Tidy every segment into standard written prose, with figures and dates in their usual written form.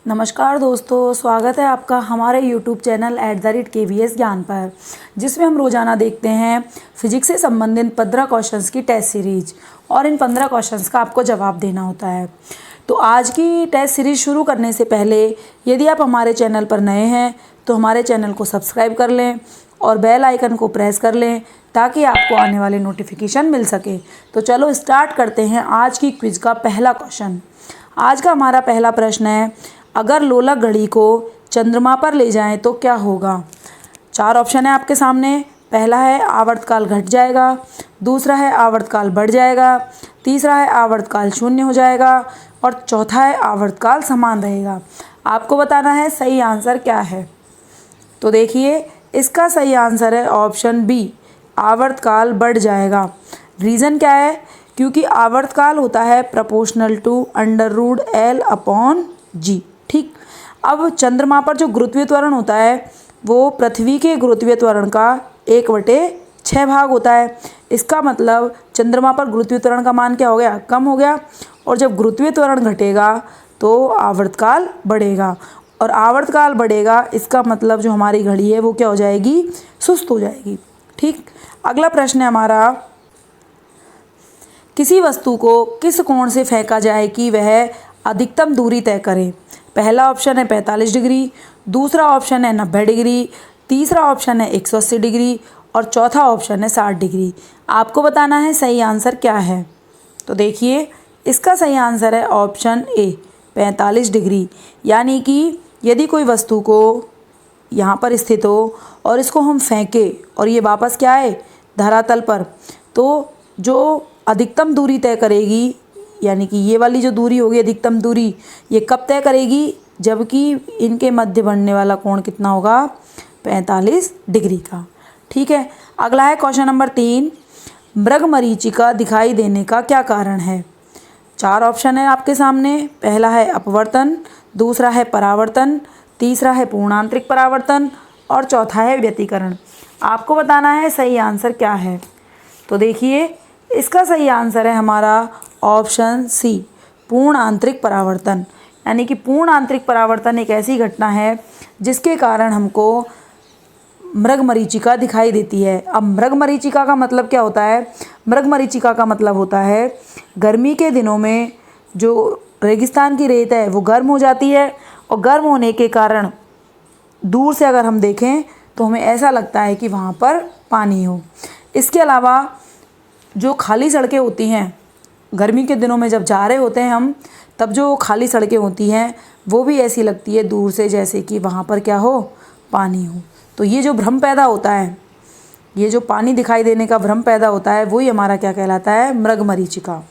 नमस्कार दोस्तों, स्वागत है आपका हमारे YouTube चैनल @KVS ज्ञान पर, जिसमें हम रोज़ाना देखते हैं फिजिक्स से संबंधित 15 क्वेश्चंस की टेस्ट सीरीज और इन 15 क्वेश्चंस का आपको जवाब देना होता है। तो आज की टेस्ट सीरीज शुरू करने से पहले यदि आप हमारे चैनल पर नए हैं तो हमारे चैनल को सब्सक्राइब कर लें और बेल आइकन को प्रेस कर लें ताकि आपको आने वाले नोटिफिकेशन मिल सके। तो चलो स्टार्ट करते हैं आज की क्विज का पहला क्वेश्चन। आज का हमारा पहला प्रश्न है, अगर लोलक घड़ी को चंद्रमा पर ले जाएं तो क्या होगा। 4 ऑप्शन है आपके सामने। पहला है आवर्तकाल घट जाएगा, दूसरा है आवर्तकाल बढ़ जाएगा, तीसरा है आवर्तकाल शून्य हो जाएगा और चौथा है आवर्तकाल समान रहेगा। आपको बताना है सही आंसर क्या है। तो देखिए, इसका सही आंसर है ऑप्शन बी, आवर्तकाल बढ़ जाएगा। रीज़न क्या है? क्योंकि आवर्तकाल होता है प्रोपोर्शनल टू √L/G। ठीक, अब चंद्रमा पर जो गुरुत्वीय त्वरण होता है वो पृथ्वी के गुरुत्वीय त्वरण का 1/6 भाग होता है। इसका मतलब चंद्रमा पर गुरुत्वीय त्वरण का मान क्या हो गया? कम हो गया। और जब गुरुत्वीय त्वरण घटेगा तो आवर्तकाल बढ़ेगा, और आवर्तकाल बढ़ेगा इसका मतलब जो हमारी घड़ी है वो क्या हो जाएगी? सुस्त हो जाएगी। ठीक, अगला प्रश्न है हमारा, किसी वस्तु को किस कोण से फेंका जाए कि वह अधिकतम दूरी तय करे। पहला ऑप्शन है 45 डिग्री, दूसरा ऑप्शन है 90 डिग्री, तीसरा ऑप्शन है 180 डिग्री और चौथा ऑप्शन है 60 डिग्री। आपको बताना है सही आंसर क्या है। तो देखिए, इसका सही आंसर है ऑप्शन ए, 45 डिग्री। यानी कि यदि कोई वस्तु को यहाँ पर स्थित हो और इसको हम फेंके और ये वापस क्या है? धरातल पर, तो जो अधिकतम दूरी तय करेगी, यानी कि ये वाली जो दूरी होगी अधिकतम दूरी, ये कब तय करेगी? जबकि इनके मध्य बनने वाला कोण कितना होगा? 45 डिग्री का। ठीक है, अगला है क्वेश्चन नंबर 3, मृगमरीचिका दिखाई देने का क्या कारण है। 4 ऑप्शन है आपके सामने। पहला है अपवर्तन, दूसरा है परावर्तन, तीसरा है पूर्णांतरिक परावर्तन और चौथा है व्यतिकरण। आपको बताना है सही आंसर क्या है। तो देखिए, इसका सही आंसर है हमारा ऑप्शन सी, पूर्ण आंतरिक परावर्तन। यानी कि पूर्ण आंतरिक परावर्तन एक ऐसी घटना है जिसके कारण हमको मृगमरीचिका दिखाई देती है। अब मृगमरीचिका का मतलब क्या होता है? मृगमरीचिका का मतलब होता है गर्मी के दिनों में जो रेगिस्तान की रेत है वो गर्म हो जाती है, और गर्म होने के कारण दूर से अगर हम देखें तो हमें ऐसा लगता है कि वहाँ पर पानी हो। इसके अलावा जो खाली सड़कें होती हैं, गर्मी के दिनों में जब जा रहे होते हैं हम, तब जो खाली सड़कें होती हैं वो भी ऐसी लगती है दूर से जैसे कि वहाँ पर क्या हो? पानी हो। तो ये जो भ्रम पैदा होता है, ये जो पानी दिखाई देने का भ्रम पैदा होता है, वही हमारा क्या कहलाता है? मृगमरीचिका।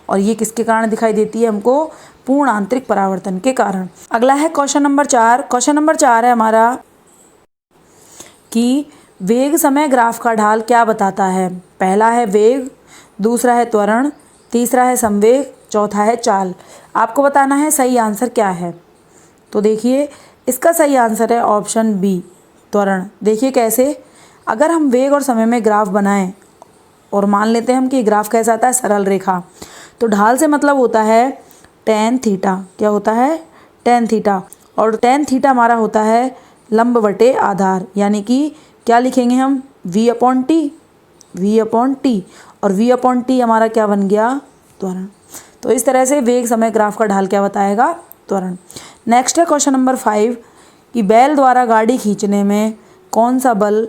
और ये किसके कारण दिखाई देती है हमको? पूर्ण आंतरिक परावर्तन के कारण। अगला है क्वेश्चन नंबर 4। क्वेश्चन नंबर 4 है हमारा कि वेग समय ग्राफ का ढाल क्या बताता है। पहला है वेग, दूसरा है त्वरण, तीसरा है संवेग, चौथा है चाल। आपको बताना है सही आंसर क्या है। तो देखिए, इसका सही आंसर है ऑप्शन बी, त्वरण। देखिए कैसे, अगर हम वेग और समय में ग्राफ बनाएं और मान लेते हैं हम कि ग्राफ कैसा आता है? सरल रेखा। तो ढाल से मतलब होता है tan थीटा। क्या होता है? tan theta. और tan थीटा हमारा होता है लंब बटे आधार, यानी कि क्या लिखेंगे हम? V/T। V/T, और V/T हमारा क्या बन गया? त्वरण। तो इस तरह से वेग समय ग्राफ का ढाल क्या बताएगा? त्वरण। नेक्स्ट है क्वेश्चन नंबर 5 कि बैल द्वारा गाड़ी खींचने में कौन सा बल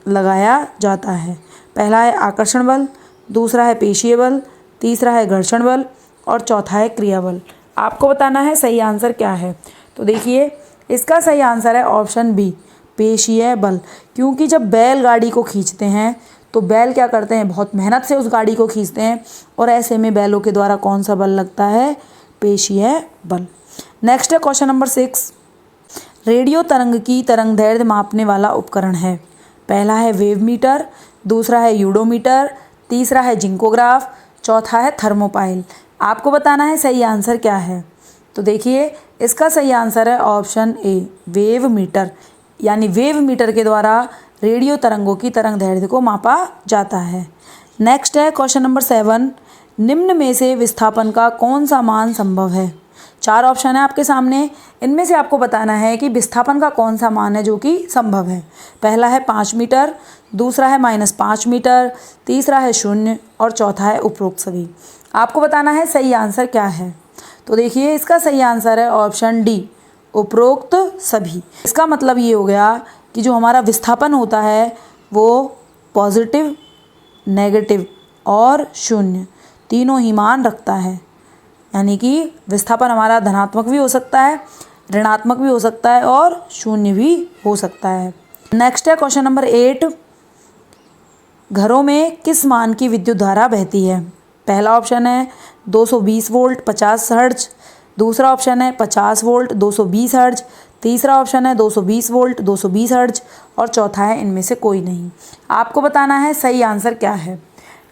लगाया जाता है। पहला है आकर्षण बल, दूसरा है पेशीय बल, तीसरा है घर्षण बल और चौथा है क्रिया बल। आपको बताना है सही आंसर क्या है। तो देखिए, इसका सही आंसर है ऑप्शन बी, पेशीय बल। क्योंकि जब बैल गाड़ी को खींचते हैं तो बैल क्या करते हैं? बहुत मेहनत से उस गाड़ी को खींचते हैं, और ऐसे में बैलों के द्वारा कौन सा बल लगता है? पेशीय बल। नेक्स्ट है क्वेश्चन नंबर 6, रेडियो तरंग की तरंग दैर्ध्य मापने वाला उपकरण है। पहला है वेव मीटर, दूसरा है यूडोमीटर, तीसरा है जिंकोग्राफ, चौथा है थर्मोपाइल। आपको बताना है सही आंसर क्या है। तो देखिए, इसका सही आंसर है ऑप्शन ए, वेव मीटर। यानी वेव मीटर के द्वारा रेडियो तरंगों की तरंग दैर्ध्य को मापा जाता है। नेक्स्ट है क्वेश्चन नंबर 7, निम्न में से विस्थापन का कौन सा मान संभव है। 4 ऑप्शन है आपके सामने, इनमें से आपको बताना है कि विस्थापन का कौन सा मान है जो कि संभव है। पहला है 5 मीटर, दूसरा है -5 मीटर, तीसरा है 0 और चौथा है उपरोक्त सभी। आपको बताना है सही आंसर क्या है। तो देखिए इसका सही आंसर है ऑप्शन डी, उपरोक्त सभी। इसका मतलब ये हो गया कि जो हमारा विस्थापन होता है वो पॉजिटिव, नेगेटिव और 0 तीनों ही मान रखता है, यानी कि विस्थापन हमारा धनात्मक भी हो सकता है, ऋणात्मक भी हो सकता है और 0 भी हो सकता है। नेक्स्ट है क्वेश्चन नंबर 8, घरों में किस मान की विद्युत धारा बहती है। पहला ऑप्शन है 220 वोल्ट 50 हर्ट्ज, दूसरा ऑप्शन है 50 वोल्ट 220 हर्ट्ज, तीसरा ऑप्शन है 220 वोल्ट 220 हर्ट्ज और चौथा है इनमें से कोई नहीं। आपको बताना है सही आंसर क्या है।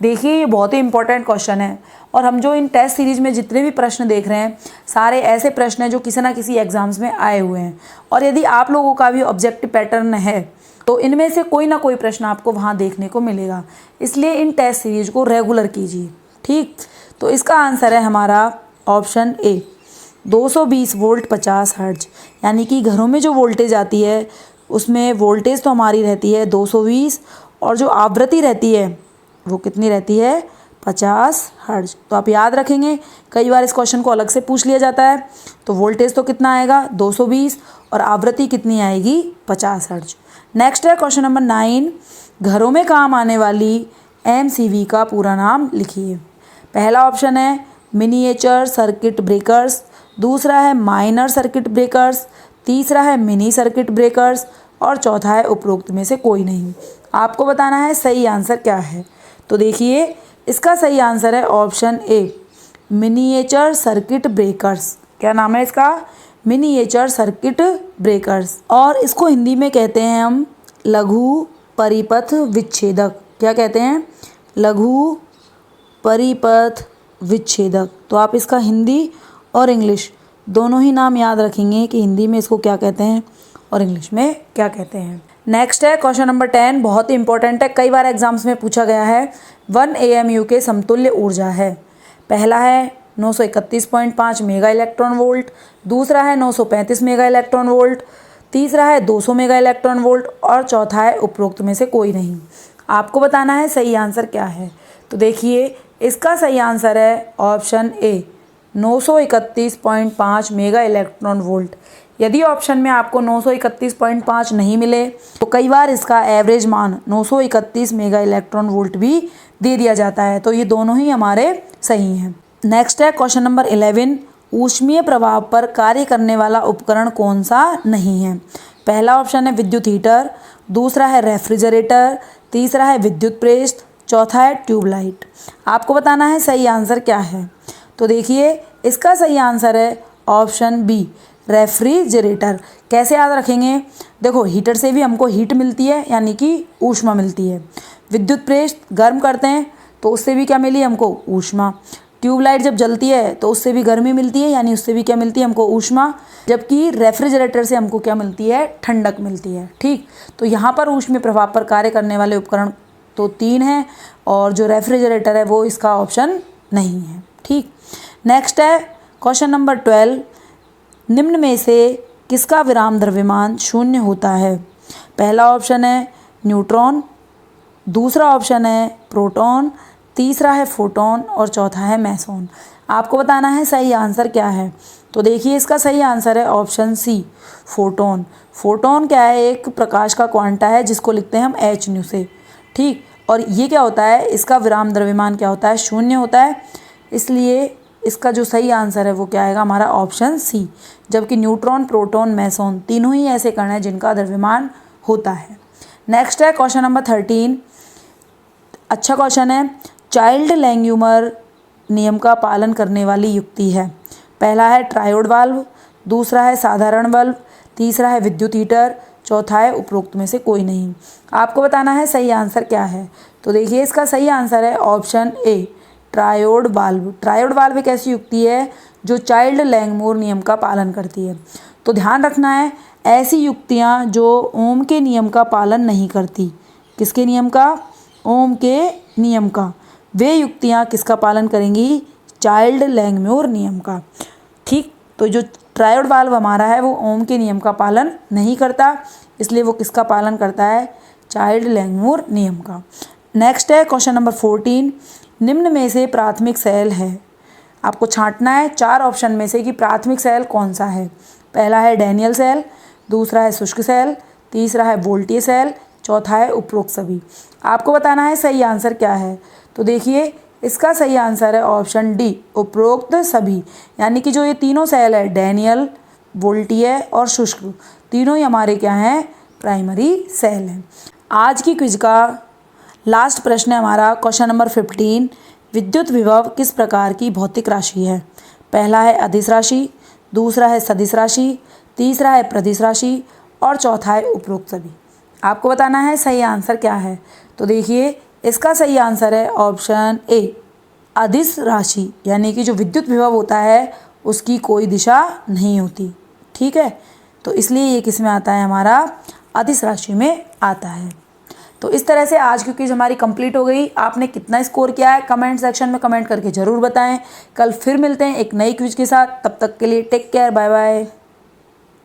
देखिए ये बहुत ही इंपॉर्टेंट क्वेश्चन है और हम जो इन टेस्ट सीरीज में जितने भी प्रश्न देख रहे हैं सारे ऐसे प्रश्न हैं जो किसी ना किसी एग्जाम्स में आए हुए हैं, और यदि आप लोगों का भी ऑब्जेक्टिव पैटर्न है तो इनमें से कोई ना कोई प्रश्न आपको वहाँ देखने को मिलेगा, इसलिए इन टेस्ट सीरीज को रेगुलर कीजिए। ठीक, तो इसका आंसर है हमारा ऑप्शन ए, 220 वोल्ट 50 हर्ट्ज, यानी कि घरों में जो वोल्टेज आती है उसमें वोल्टेज तो हमारी रहती है 220 और जो आवृत्ति रहती है वो कितनी रहती है 50 हर्ट्ज। तो आप याद रखेंगे, कई बार इस क्वेश्चन को अलग से पूछ लिया जाता है। तो वोल्टेज तो कितना आएगा 220 और आवृत्ति कितनी आएगी 50 हर्ट्ज। नेक्स्ट है क्वेश्चन नंबर 9, घरों में काम आने वाली MCV का पूरा नाम लिखिए। पहला ऑप्शन है मिनिएचर सर्किट ब्रेकर्स, दूसरा है माइनर सर्किट ब्रेकर्स, तीसरा है मिनी सर्किट ब्रेकर्स और चौथा है उपरोक्त में से कोई नहीं। आपको बताना है सही आंसर क्या है। तो देखिए इसका सही आंसर है option A, miniature circuit breakers. क्या नाम है इसका, मिनिएचर सर्किट ब्रेकर्स, और इसको हिंदी में कहते हैं हम लघु परिपथ विच्छेदक। क्या कहते हैं, लघु परिपथ विच्छेदक। तो आप इसका हिंदी और इंग्लिश दोनों ही नाम याद रखेंगे कि हिंदी में इसको क्या कहते हैं और इंग्लिश में क्या कहते हैं। नेक्स्ट है क्वेश्चन नंबर 10, बहुत ही इंपॉर्टेंट है, कई बार एग्जाम्स में पूछा गया है। 1 AMU के समतुल्य ऊर्जा है। पहला है 931.5 मेगा इलेक्ट्रॉन वोल्ट, दूसरा है 935 मेगा इलेक्ट्रॉन वोल्ट, तीसरा है 200 मेगा इलेक्ट्रॉन वोल्ट और चौथा है उपरोक्त में से कोई नहीं। आपको बताना है सही आंसर क्या है। तो देखिए इसका सही आंसर है option A, 931.5 mega electron volt. यदि ऑप्शन में आपको 931.5 नहीं मिले तो कई बार इसका एवरेज मान 931 मेगा इलेक्ट्रॉन वोल्ट भी दे दिया जाता है। तो ये दोनों ही हमारे सही हैं। नेक्स्ट है क्वेश्चन नंबर 11, ऊष्मीय प्रभाव पर कार्य करने वाला उपकरण कौन सा नहीं है। पहला ऑप्शन है विद्युत हीटर, दूसरा है रेफ्रिजरेटर, तीसरा है विद्युत प्रेस, चौथा है ट्यूबलाइट। आपको बताना है सही आंसर क्या है। तो देखिए इसका सही आंसर है ऑप्शन बी, रेफ्रिजरेटर। कैसे याद रखेंगे, देखो हीटर से भी हमको हीट मिलती है यानी कि ऊष्मा मिलती है, विद्युत प्रेस गर्म करते हैं तो उससे भी क्या मिली हमको ऊष्मा, ट्यूबलाइट जब जलती है तो उससे भी गर्मी मिलती है यानी उससे भी क्या मिलती है हमको ऊष्मा, जबकि रेफ्रिजरेटर से हमको क्या मिलती है, ठंडक मिलती है। ठीक, तो यहाँ पर ऊष्मीय प्रभाव पर कार्य करने वाले उपकरण तो 3 हैं और जो रेफ्रिजरेटर है वो इसका ऑप्शन नहीं है। ठीक, नेक्स्ट है क्वेश्चन नंबर 12, निम्न में से किसका विराम द्रव्यमान 0 होता है। पहला ऑप्शन है न्यूट्रॉन, दूसरा ऑप्शन है प्रोटॉन, तीसरा है फोटॉन और चौथा है मैसॉन। आपको बताना है सही आंसर क्या है। तो देखिए इसका सही आंसर है ऑप्शन सी, फोटॉन। फोटॉन क्या है, एक प्रकाश का क्वांटा है जिसको लिखते हैं हम hν से। ठीक, और ये क्या होता है, इसका विराम द्रव्यमान क्या होता है, 0 होता है, इसलिए इसका जो सही आंसर है वो क्या आएगा हमारा ऑप्शन सी। जबकि न्यूट्रॉन, प्रोटॉन, मैसॉन तीनों ही ऐसे कण हैं जिनका द्रव्यमान होता है। नेक्स्ट है क्वेश्चन नंबर 13, अच्छा क्वेश्चन है, चाइल्ड लैंग्यूमर नियम का पालन करने वाली युक्ति है। पहला है ट्रायोड वाल्व, दूसरा है साधारण वाल्व, तीसरा है विद्युत हीटर, चौथा है उपरोक्त में से कोई नहीं। आपको बताना है सही आंसर क्या है। तो देखिए इसका सही आंसर है option A, triode valve. Triode valve एक ऐसी युक्ति है जो चाइल्ड लैंगमोर नियम का पालन करती है। तो ध्यान रखना है, ऐसी युक्तियाँ जो ओम के नियम का पालन नहीं करती, किसके नियम का, ओम के नियम का, वे युक्तियाँ किसका पालन करेंगी, चाइल्ड लैंगमोर नियम का। ठीक, तो जो ट्रायोड वाल्व हमारा है वो ओम के नियम का पालन नहीं करता, इसलिए वो किसका पालन करता है? चाइल्ड लैंगमूर नियम का। नेक्स्ट है क्वेश्चन नंबर 14, निम्न में से प्राथमिक सेल है। आपको छांटना है 4 ऑप्शन में से कि प्राथमिक सेल कौन सा है। पहला है डैनियल सेल, दूसरा है शुष्क सेल, तीसरा है वोल्टीय सेल, चौथा है उपरोक्त सभी। आपको बताना है सही आंसर क्या है। तो देखिए इसका सही आंसर है ऑप्शन डी, उपरोक्त सभी। यानी कि जो ये तीनों सेल है डैनियल, वोल्टीय और शुष्क, तीनों ही हमारे क्या हैं? प्राइमरी सेल हैं। आज की क्विज का लास्ट प्रश्न है हमारा क्वेश्चन नंबर 15, विद्युत विभव किस प्रकार की भौतिक राशि है? पहला है अदिश राशि, दूसरा है सदिश राशि, तीसरा है प्रदिश राशि और चौथा है उपरोक्त सभी। आपको बताना है सही आंसर क्या है। तो देखिए इसका सही आंसर है ऑप्शन ए, अदिश राशि। यानी कि जो विद्युत विभव होता है उसकी कोई दिशा नहीं होती। ठीक है, तो इसलिए ये किस में आता है? हमारा अदिश राशि में आता है। तो इस तरह से आज की क्विज हमारी कंप्लीट हो गई। आपने कितना स्कोर किया है कमेंट सेक्शन में कमेंट करके ज़रूर बताएं। कल फिर मिलते हैं एक नई क्विज के साथ, तब तक के लिए टेक केयर, बाय बाय।